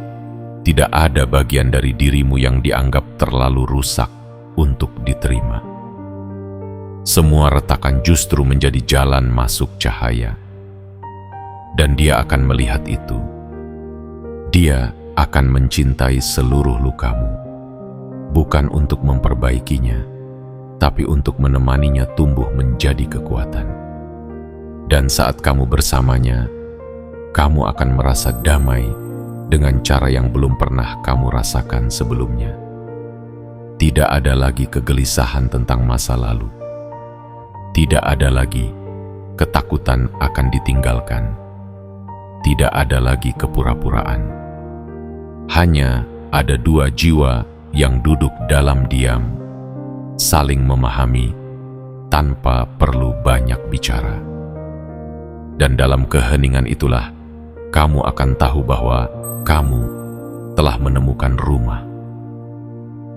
tidak ada bagian dari dirimu yang dianggap terlalu rusak untuk diterima. Semua retakan justru menjadi jalan masuk cahaya. Dan dia akan melihat itu. Dia akan mencintai seluruh lukamu, bukan untuk memperbaikinya, tapi untuk menemaninya tumbuh menjadi kekuatan. Dan saat kamu bersamanya, kamu akan merasa damai dengan cara yang belum pernah kamu rasakan sebelumnya. Tidak ada lagi kegelisahan tentang masa lalu. Tidak ada lagi ketakutan akan ditinggalkan. tidak ada lagi kepura-puraan. Hanya ada dua jiwa yang duduk dalam diam, saling memahami tanpa perlu banyak bicara. Dan dalam keheningan itulah kamu akan tahu bahwa kamu telah menemukan rumah,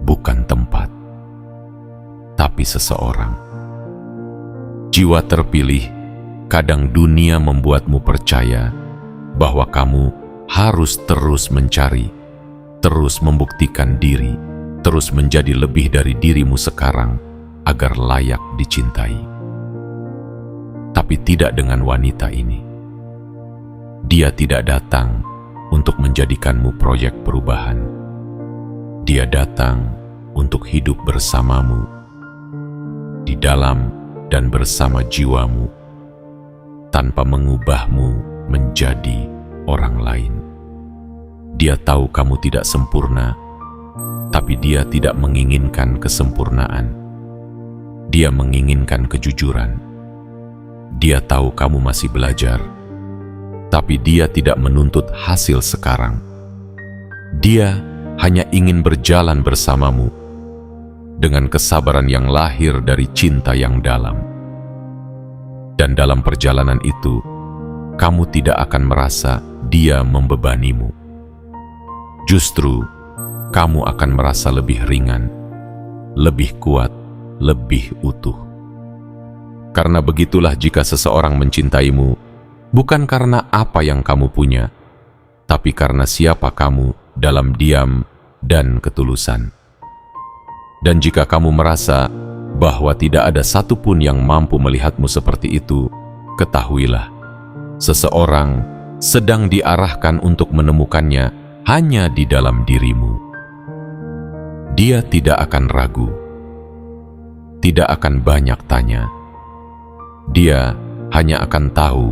bukan tempat, tapi seseorang. Jiwa terpilih. Kadang dunia membuatmu percaya bahwa kamu harus terus mencari, terus membuktikan diri, terus menjadi lebih dari dirimu sekarang agar layak dicintai. Tapi tidak dengan wanita ini. Dia tidak datang untuk menjadikanmu proyek perubahan. Dia datang untuk hidup bersamamu, di dalam dan bersama jiwamu, tanpa mengubahmu menjadi orang lain. Dia tahu kamu tidak sempurna, tapi dia tidak menginginkan kesempurnaan. Dia menginginkan kejujuran. Dia tahu kamu masih belajar, tapi dia tidak menuntut hasil sekarang. Dia hanya ingin berjalan bersamamu dengan kesabaran yang lahir dari cinta yang dalam. Dan dalam perjalanan itu, kamu tidak akan merasa dia membebanimu. Justru, kamu akan merasa lebih ringan, lebih kuat, lebih utuh. Karena begitulah jika seseorang mencintaimu, bukan karena apa yang kamu punya, tapi karena siapa kamu dalam diam dan ketulusan. Dan jika kamu merasa bahwa tidak ada satupun yang mampu melihatmu seperti itu, ketahuilah, seseorang sedang diarahkan untuk menemukannya hanya di dalam dirimu. Dia tidak akan ragu, tidak akan banyak tanya. Dia hanya akan tahu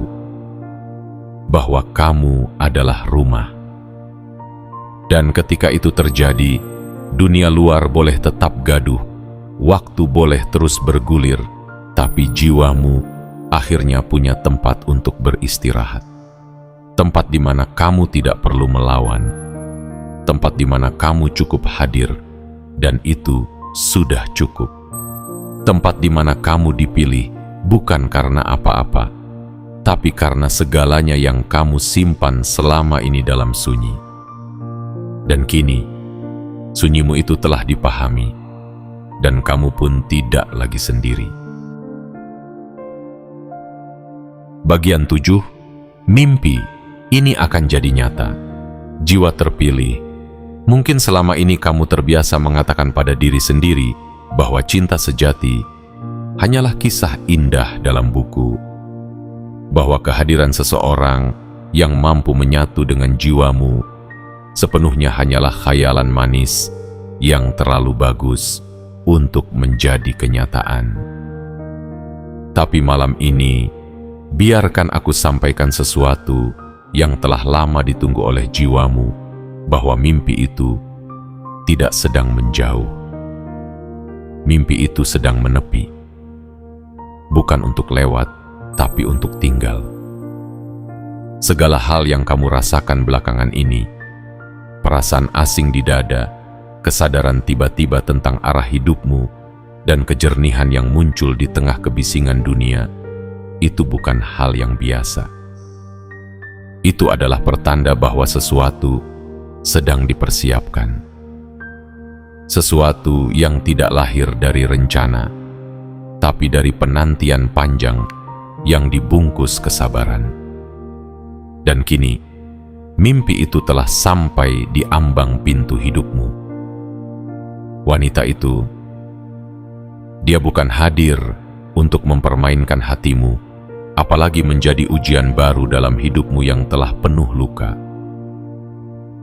bahwa kamu adalah rumah. Dan ketika itu terjadi, dunia luar boleh tetap gaduh, waktu boleh terus bergulir, tapi jiwamu akhirnya punya tempat untuk beristirahat. Tempat di mana kamu tidak perlu melawan. Tempat di mana kamu cukup hadir, dan itu sudah cukup. Tempat di mana kamu dipilih bukan karena apa-apa, tapi karena segalanya yang kamu simpan selama ini dalam sunyi. Dan kini, sunyimu itu telah dipahami, dan kamu pun tidak lagi sendiri. Bagian 7, mimpi ini akan jadi nyata. Jiwa terpilih. Mungkin selama ini kamu terbiasa mengatakan pada diri sendiri bahwa cinta sejati hanyalah kisah indah dalam buku, bahwa kehadiran seseorang yang mampu menyatu dengan jiwamu sepenuhnya hanyalah khayalan manis yang terlalu bagus untuk menjadi kenyataan. Tapi malam ini, biarkan aku sampaikan sesuatu yang telah lama ditunggu oleh jiwamu, bahwa mimpi itu tidak sedang menjauh. Mimpi itu sedang menepi, bukan untuk lewat, tapi untuk tinggal. Segala hal yang kamu rasakan belakangan ini, perasaan asing di dada, kesadaran tiba-tiba tentang arah hidupmu, dan kejernihan yang muncul di tengah kebisingan dunia, itu bukan hal yang biasa. Itu adalah pertanda bahwa sesuatu sedang dipersiapkan. Sesuatu yang tidak lahir dari rencana, tapi dari penantian panjang yang dibungkus kesabaran. Dan kini, mimpi itu telah sampai di ambang pintu hidupmu. Wanita itu, dia bukan hadir untuk mempermainkan hatimu, apalagi menjadi ujian baru dalam hidupmu yang telah penuh luka.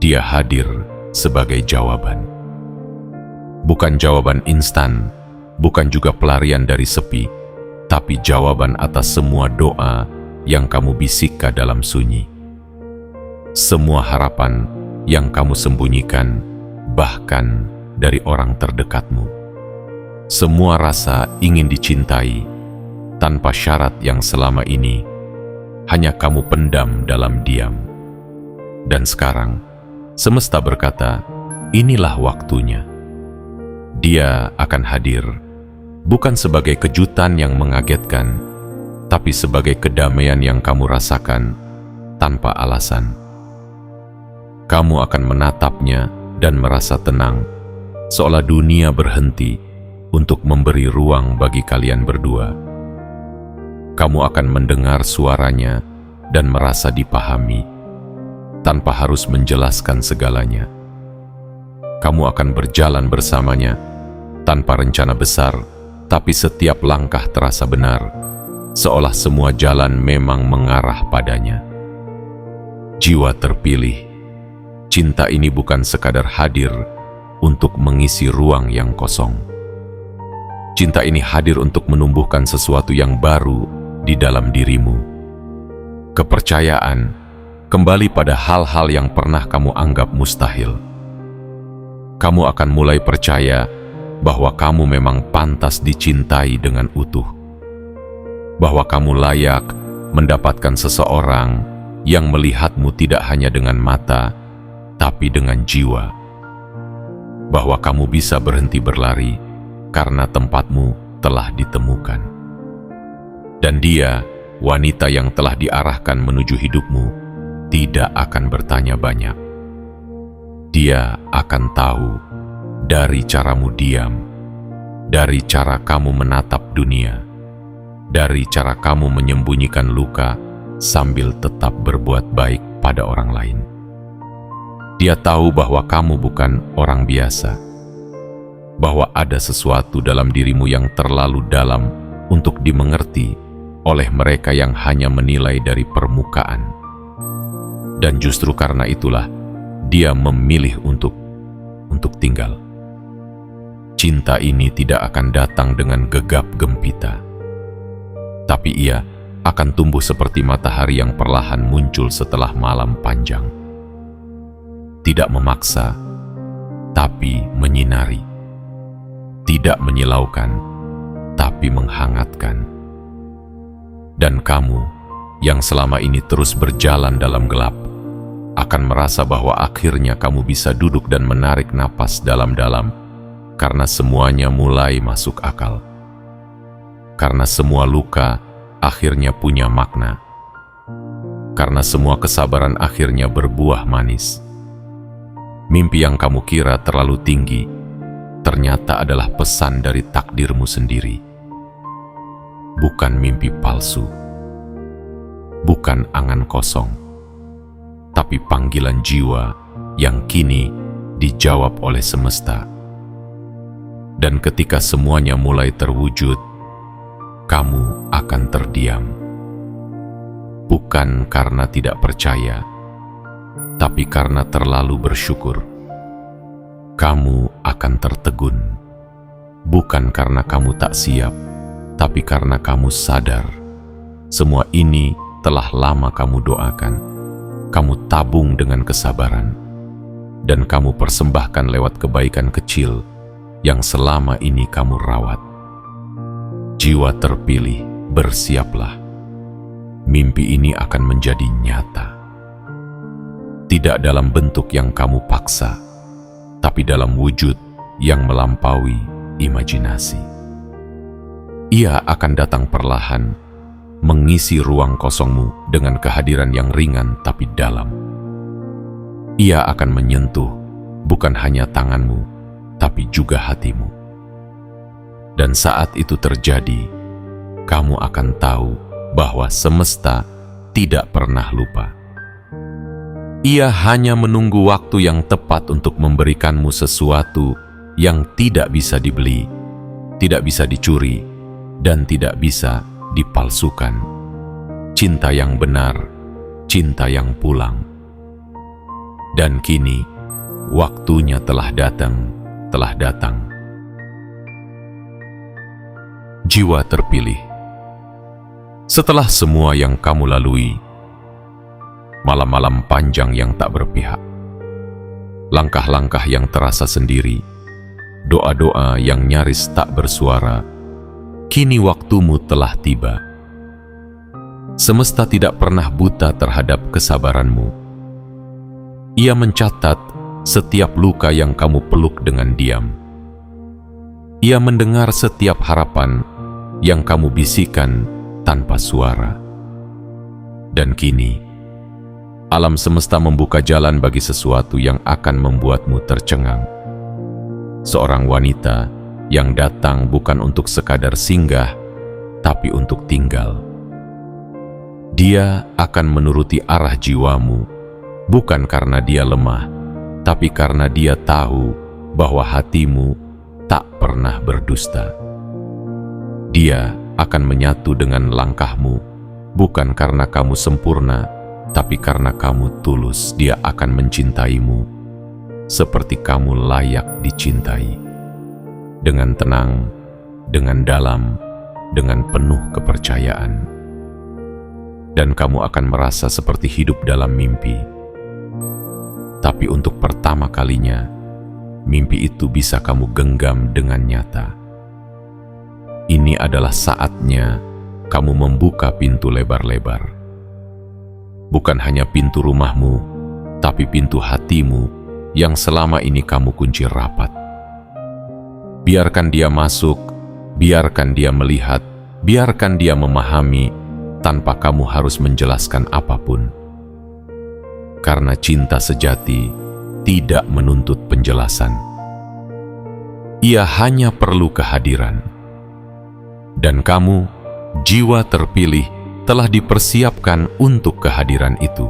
Dia hadir sebagai jawaban. Bukan jawaban instan, bukan juga pelarian dari sepi, tapi jawaban atas semua doa yang kamu bisikkan dalam sunyi. Semua harapan yang kamu sembunyikan, bahkan dari orang terdekatmu. Semua rasa ingin dicintai, tanpa syarat yang selama ini hanya kamu pendam dalam diam. Dan sekarang, semesta berkata, inilah waktunya. Dia akan hadir, bukan sebagai kejutan yang mengagetkan, tapi sebagai kedamaian yang kamu rasakan tanpa alasan. Kamu akan menatapnya dan merasa tenang, seolah dunia berhenti untuk memberi ruang bagi kalian berdua. Kamu akan mendengar suaranya dan merasa dipahami, tanpa harus menjelaskan segalanya. Kamu akan berjalan bersamanya, tanpa rencana besar, tapi setiap langkah terasa benar, seolah semua jalan memang mengarah padanya. Jiwa terpilih. Cinta ini bukan sekadar hadir untuk mengisi ruang yang kosong. Cinta ini hadir untuk menumbuhkan sesuatu yang baru di dalam dirimu. Kepercayaan kembali pada hal-hal yang pernah kamu anggap mustahil. Kamu akan mulai percaya bahwa kamu memang pantas dicintai dengan utuh. Bahwa kamu layak mendapatkan seseorang yang melihatmu tidak hanya dengan mata, tapi dengan jiwa. Bahwa kamu bisa berhenti berlari karena tempatmu telah ditemukan. Dan dia, wanita yang telah diarahkan menuju hidupmu, tidak akan bertanya banyak. Dia akan tahu dari caramu diam, dari cara kamu menatap dunia, dari cara kamu menyembunyikan luka sambil tetap berbuat baik pada orang lain. Dia tahu bahwa kamu bukan orang biasa, bahwa ada sesuatu dalam dirimu yang terlalu dalam untuk dimengerti oleh mereka yang hanya menilai dari permukaan. Dan justru karena itulah, dia memilih untuk tinggal. Cinta ini tidak akan datang dengan gegap gempita, tapi ia akan tumbuh seperti matahari yang perlahan muncul setelah malam panjang. Tidak memaksa, tapi menyinari. Tidak menyilaukan, tapi menghangatkan. Dan kamu, yang selama ini terus berjalan dalam gelap, akan merasa bahwa akhirnya kamu bisa duduk dan menarik napas dalam-dalam, karena semuanya mulai masuk akal. Karena semua luka akhirnya punya makna. Karena semua kesabaran akhirnya berbuah manis. Mimpi yang kamu kira terlalu tinggi, ternyata adalah pesan dari takdirmu sendiri. Bukan mimpi palsu, bukan angan kosong, tapi panggilan jiwa yang kini dijawab oleh semesta. Dan ketika semuanya mulai terwujud, kamu akan terdiam. Bukan karena tidak percaya, tapi karena terlalu bersyukur. Kamu akan tertegun, bukan karena kamu tak siap, tapi karena kamu sadar semua ini telah lama kamu doakan, kamu tabung dengan kesabaran, dan kamu persembahkan lewat kebaikan kecil yang selama ini kamu rawat. Jiwa terpilih, bersiaplah. Mimpi ini akan menjadi nyata. Tidak dalam bentuk yang kamu paksa, tapi dalam wujud yang melampaui imajinasi. Ia akan datang perlahan, mengisi ruang kosongmu dengan kehadiran yang ringan tapi dalam. Ia akan menyentuh bukan hanya tanganmu, tapi juga hatimu. Dan saat itu terjadi, kamu akan tahu bahwa semesta tidak pernah lupa. Ia hanya menunggu waktu yang tepat untuk memberikanmu sesuatu yang tidak bisa dibeli, tidak bisa dicuri, dan tidak bisa dipalsukan. Cinta yang benar, cinta yang pulang. Dan kini, waktunya telah datang, telah datang. Jiwa terpilih. Setelah semua yang kamu lalui, malam-malam panjang yang tak berpihak, langkah-langkah yang terasa sendiri, doa-doa yang nyaris tak bersuara, kini waktumu telah tiba. Semesta tidak pernah buta terhadap kesabaranmu. Ia mencatat setiap luka yang kamu peluk dengan diam. Ia mendengar setiap harapan yang kamu bisikan tanpa suara. Dan kini, alam semesta membuka jalan bagi sesuatu yang akan membuatmu tercengang. Seorang wanita yang datang bukan untuk sekadar singgah, tapi untuk tinggal. Dia akan menuruti arah jiwamu, bukan karena dia lemah, tapi karena dia tahu bahwa hatimu tak pernah berdusta. Dia akan menyatu dengan langkahmu, bukan karena kamu sempurna, tapi karena kamu tulus. Dia akan mencintaimu seperti kamu layak dicintai, dengan tenang, dengan dalam, dengan penuh kepercayaan. Dan kamu akan merasa seperti hidup dalam mimpi. Tapi untuk pertama kalinya, mimpi itu bisa kamu genggam dengan nyata. Ini adalah saatnya kamu membuka pintu lebar-lebar. Bukan hanya pintu rumahmu, tapi pintu hatimu yang selama ini kamu kunci rapat. Biarkan dia masuk, biarkan dia melihat, biarkan dia memahami, tanpa kamu harus menjelaskan apapun. Karena cinta sejati tidak menuntut penjelasan. Ia hanya perlu kehadiran. Dan kamu, jiwa terpilih, telah dipersiapkan untuk kehadiran itu.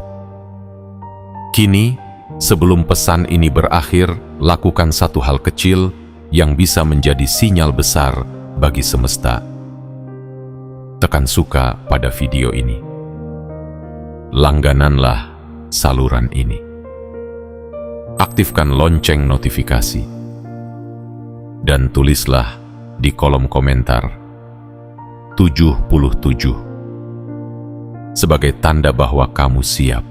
Kini, sebelum pesan ini berakhir, lakukan satu hal kecil yang bisa menjadi sinyal besar bagi semesta. Tekan suka pada video ini. Langgananlah saluran ini. Aktifkan lonceng notifikasi. Dan tulislah di kolom komentar 77 sebagai tanda bahwa kamu siap.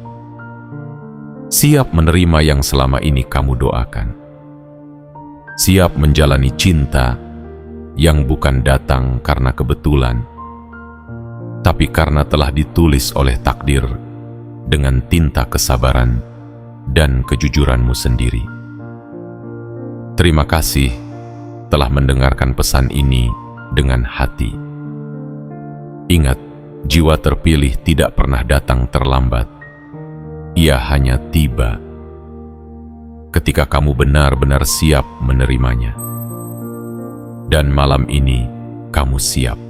Siap menerima yang selama ini kamu doakan. Siap menjalani cinta yang bukan datang karena kebetulan, tapi karena telah ditulis oleh takdir dengan tinta kesabaran dan kejujuranmu sendiri. Terima kasih telah mendengarkan pesan ini dengan hati. Ingat, jiwa terpilih tidak pernah datang terlambat. Ia hanya tiba ketika kamu benar-benar siap menerimanya. Dan malam ini, kamu siap.